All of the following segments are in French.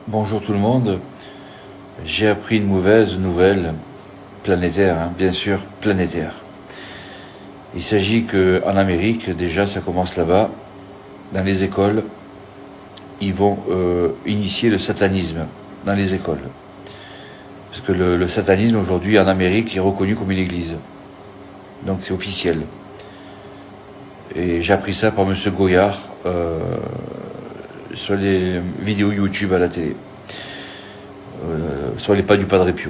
Bonjour tout le monde. J'ai appris une mauvaise nouvelle planétaire, bien sûr, planétaire. Il s'agit qu'en Amérique, déjà ça commence là-bas, dans les écoles, ils vont initier le satanisme dans les écoles. Parce que le satanisme aujourd'hui en Amérique est reconnu comme une église. Donc c'est officiel. Et j'ai appris ça par M. Goyard sur les vidéos YouTube à la télé. Sur les pas du Padre Pio.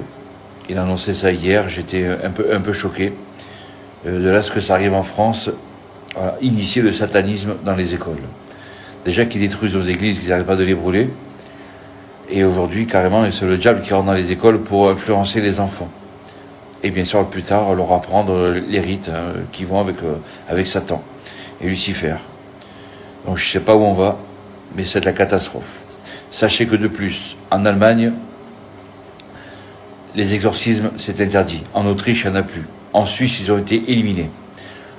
Il a annoncé ça hier, j'étais un peu choqué de là ce que ça arrive en France, à initier le satanisme dans les écoles. Déjà qu'ils détruisent nos églises, qu'ils n'arrêtent pas de les brûler, et aujourd'hui carrément c'est le diable qui rentre dans les écoles pour influencer les enfants. Et bien sûr plus tard leur apprendre les rites qui vont avec Satan et Lucifer. Donc je sais pas où on va, mais c'est de la catastrophe. Sachez que de plus, en Allemagne, les exorcismes, c'est interdit. En Autriche, il n'y en a plus. En Suisse, ils ont été éliminés.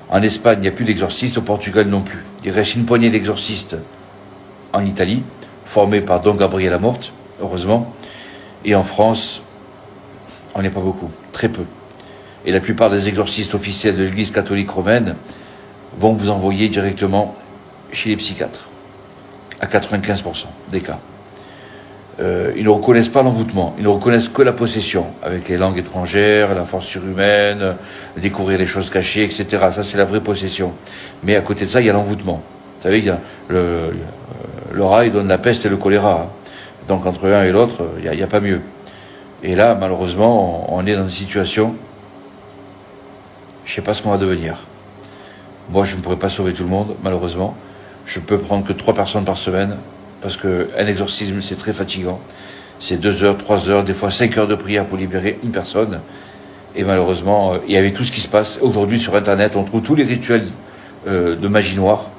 En Espagne, il n'y a plus d'exorcistes. Au Portugal, non plus. Il reste une poignée d'exorcistes en Italie, formés par Don Gabriel Amorth, heureusement. Et en France, on n'est pas beaucoup, très peu. Et la plupart des exorcistes officiels de l'Église catholique romaine vont vous envoyer directement chez les psychiatres, à 95% des cas. Ils ne reconnaissent pas l'envoûtement, ils ne reconnaissent que la possession, avec les langues étrangères, la force surhumaine, découvrir les choses cachées, etc. Ça, c'est la vraie possession. Mais à côté de ça, il y a l'envoûtement. Vous savez, il y a le rat, il donne la peste et le choléra. Donc entre l'un et l'autre, il n'y a pas mieux. Et là, malheureusement, on est dans une situation, je ne sais pas ce qu'on va devenir. Moi, je ne pourrais pas sauver tout le monde, malheureusement. Je peux prendre que 3 personnes par semaine, parce qu'un exorcisme, c'est très fatigant. C'est 2 heures, 3 heures, des fois 5 heures de prière pour libérer une personne. Et malheureusement, et avec tout ce qui se passe, aujourd'hui sur Internet, on trouve tous les rituels de magie noire,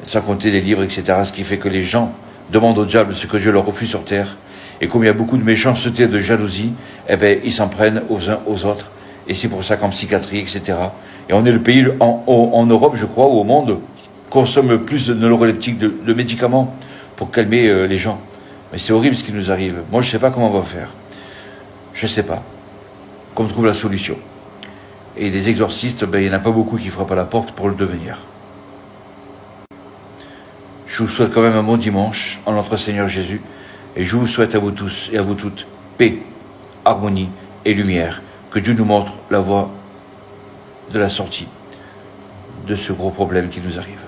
sans compter les livres, etc. Ce qui fait que les gens demandent au diable ce que Dieu leur refuse sur terre. Et comme il y a beaucoup de méchanceté, de jalousie, eh ben, ils s'en prennent aux uns aux autres. Et c'est pour ça qu'en psychiatrie, etc. Et on est le pays en Europe, je crois, où au monde, consomme le plus de neuroleptiques, de médicaments pour calmer les gens. Mais c'est horrible ce qui nous arrive. Moi, je ne sais pas comment on va faire. Je ne sais pas. Qu'on trouve la solution. Et des exorcistes, il n'y en a pas beaucoup qui frappent à la porte pour le devenir. Je vous souhaite quand même un bon dimanche en notre Seigneur Jésus. Et je vous souhaite à vous tous et à vous toutes paix, harmonie et lumière. Que Dieu nous montre la voie de la sortie de ce gros problème qui nous arrive.